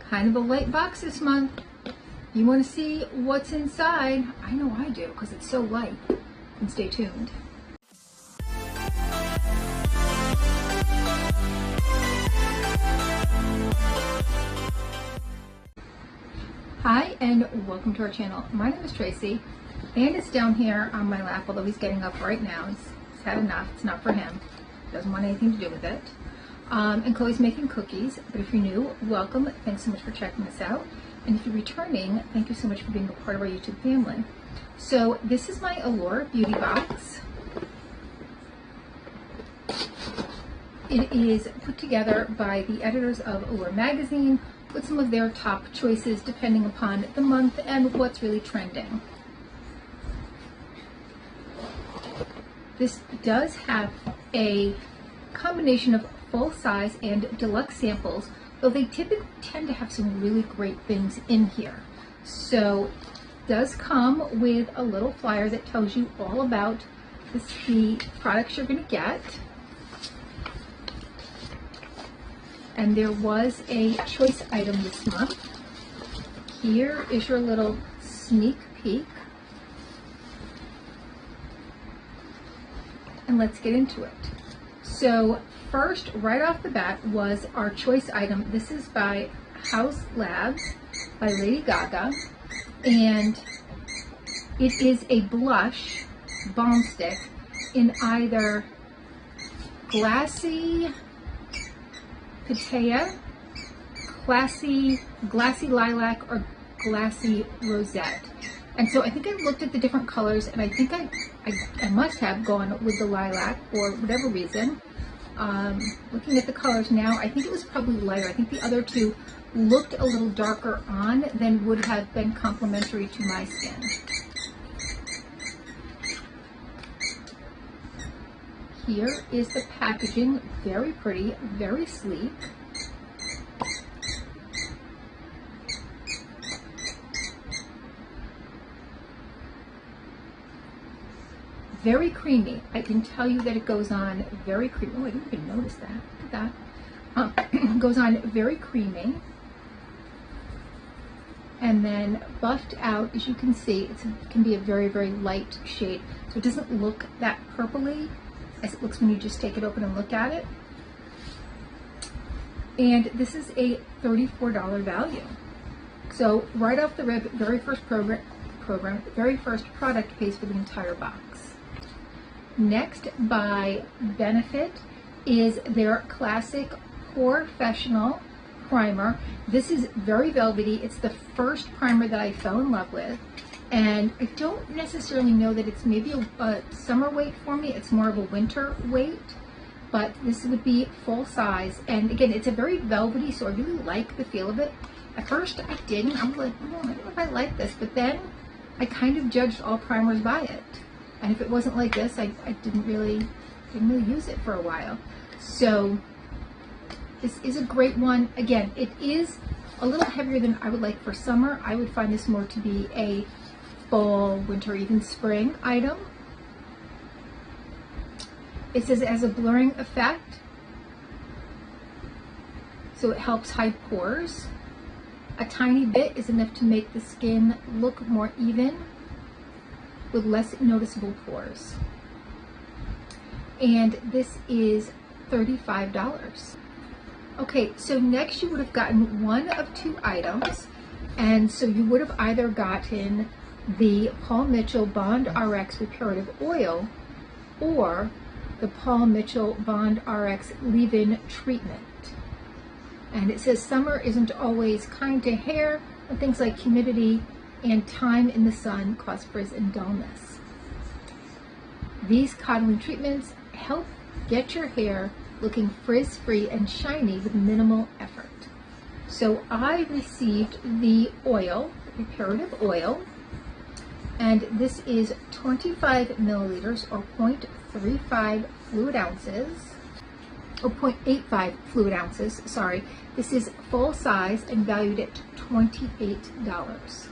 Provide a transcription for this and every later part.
Kind of a light box this month. You want to see what's inside? I know I do, because it's so light. And stay tuned. Hi, and welcome to our channel. My name is Tracy, and it's down here on my lap, although he's getting up right now. He's had enough. It's not for him. Doesn't want anything to do with it. And Chloe's making cookies, but if you're new, welcome. Thanks so much for checking this out. And if you're returning, thank you so much for being a part of our YouTube family. So this is my Allure Beauty Box. It is put together by the editors of Allure magazine with some of their top choices depending upon the month and what's really trending. This does have a combination of full size and deluxe samples, though they typically tend to have some really great things in here. So it does come with a little flyer that tells you all about the products you're going to get. And there was a choice item this month. Here is your little sneak peek. And let's get into it. So first, right off the bat, was our choice item. This is by House Labs by Lady Gaga. And it is a blush balm stick in either glassy Pitaya, glassy lilac, or glassy rosette. And so I think I looked at the different colors, and I think I must have gone with the lilac for whatever reason. Looking at the colors now, I think it was probably lighter. I think the other two looked a little darker on than would have been complementary to my skin. Here is the packaging, very pretty, very sleek. Very creamy. I can tell you that it goes on very creamy. Oh, I didn't even notice that. Look at that. Goes on very creamy. And then buffed out, as you can see, it can be a very, very light shade. So it doesn't look that purpley as it looks when you just take it open and look at it. And this is a $34 value. So right off the rip, very first very first product pays for the entire box. Next, by Benefit, is their classic Professional primer. This is very velvety. It's the first primer that I fell in love with. And I don't necessarily know that it's maybe a summer weight for me. It's more of a winter weight, but this would be full size. And again, it's a very velvety, so I really like the feel of it. At first I didn't. I was like, oh, I don't know if I like this, but then I kind of judged all primers by it. And if it wasn't like this, I didn't really use it for a while. So this is a great one. Again, it is a little heavier than I would like for summer. I would find this more to be a fall, winter, even spring item. It says it has a blurring effect, so it helps hide pores. A tiny bit is enough to make the skin look more even with less noticeable pores. And this is $35. Okay, so next you would have gotten one of two items, and so you would have either gotten the Paul Mitchell Bond RX Reparative Oil or the Paul Mitchell Bond RX Leave-In Treatment. And it says summer isn't always kind to hair, and things like humidity and time in the sun cause frizz and dullness. These coddling treatments help get your hair looking frizz-free and shiny with minimal effort. So I received the oil, reparative oil, and this is 25 milliliters or 0.35 fluid ounces, or 0.85 fluid ounces, sorry. This is full size and valued at $28.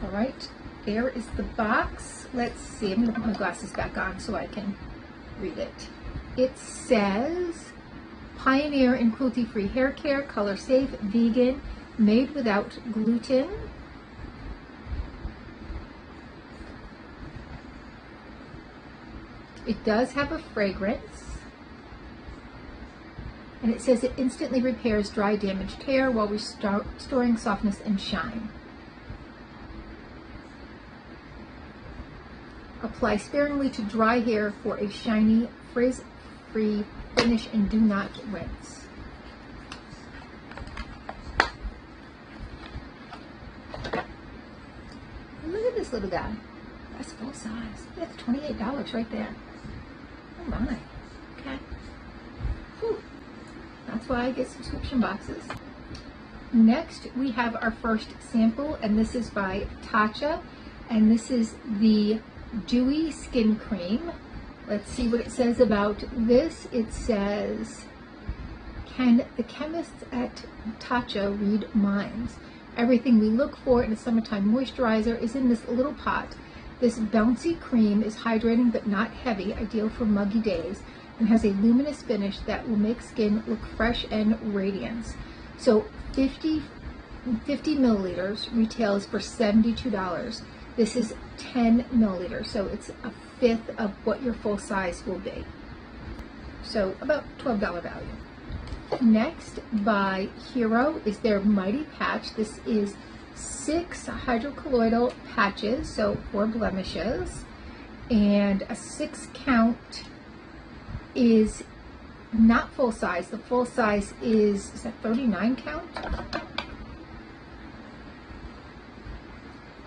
All right, there is the box. Let's see, I'm gonna put my glasses back on so I can read it. It says Pioneer in cruelty-free hair care, color safe, vegan, made without gluten. It does have a fragrance. And it says it instantly repairs dry, damaged hair while restoring softness and shine. Apply sparingly to dry hair for a shiny, frizz-free finish and do not rinse. Look at this little guy. That's full size. That's $28 right there. Oh my. Okay. Whew. That's why I get subscription boxes. Next, we have our first sample, and this is by Tatcha, and this is the Dewy Skin Cream. Let's see what it says about this. It says, can the chemists at Tatcha read minds? Everything we look for in a summertime moisturizer is in this little pot. This bouncy cream is hydrating but not heavy, ideal for muggy days, and has a luminous finish that will make skin look fresh and radiant. So 50 milliliters retails for $72. This is 10 milliliters, so it's a fifth of what your full size will be. So about $12 value. Next, by Hero, is their Mighty Patch. This is 6 hydrocolloidal patches, so 4 blemishes, and a 6 count is not full size. The full size is that 39 count?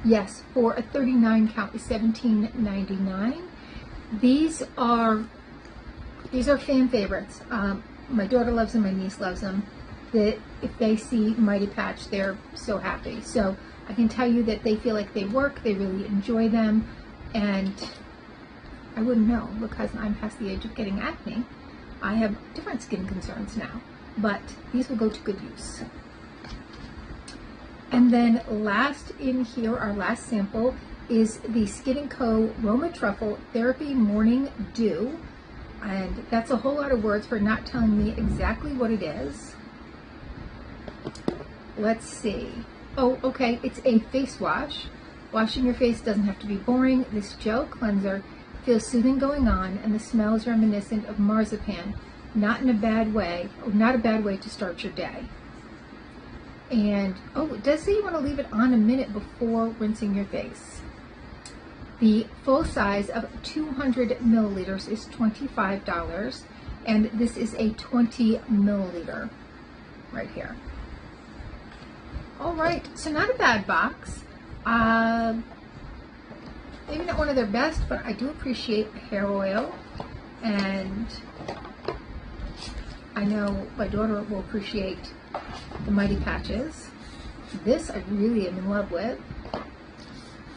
Yes, for a 39 count is $17.99. These are fan favorites. My daughter loves them, my niece loves them. If they see Mighty Patch, they're so happy. So I can tell you that they feel like they work, they really enjoy them, and I wouldn't know because I'm past the age of getting acne. I have different skin concerns now, but these will go to good use. And then last in here, our last sample is the Skin & Co. Roma Truffle Therapy Morning Dew. And that's a whole lot of words for not telling me exactly what it is. Let's see. Oh, okay, it's a face wash. Washing your face doesn't have to be boring. This gel cleanser feels soothing going on, and the smell is reminiscent of marzipan. Not in a bad way, or not a bad way to start your day. And, oh, it does say you want to leave it on a minute before rinsing your face. The full size of 200 milliliters is $25, and this is a 20 milliliter right here. All right, so not a bad box. Maybe not one of their best, but I do appreciate hair oil, and I know my daughter will appreciate the Mighty Patches. This I really am in love with.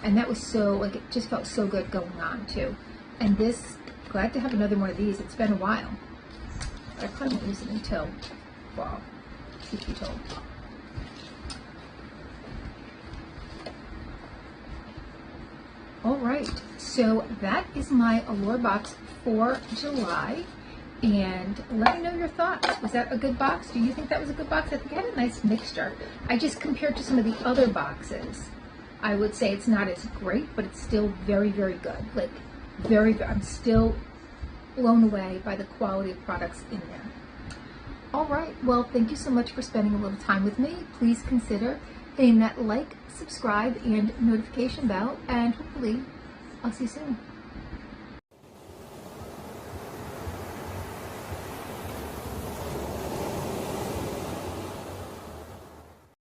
And that was so, like, it just felt so good going on too. And this, glad to have another one of these. It's been a while. But I probably won't use it until fall, truth be told. All right, so that is my Allure box for July. And let me know your thoughts. Was that a good box? Do you think that was a good box? I think it had a nice mixture. I just compared to some of the other boxes, I would say it's not as great, but it's still very, very good. Like, I'm still blown away by the quality of products in there. All right, well, thank you so much for spending a little time with me. Please consider hitting that like, subscribe, and notification bell, and hopefully I'll see you soon.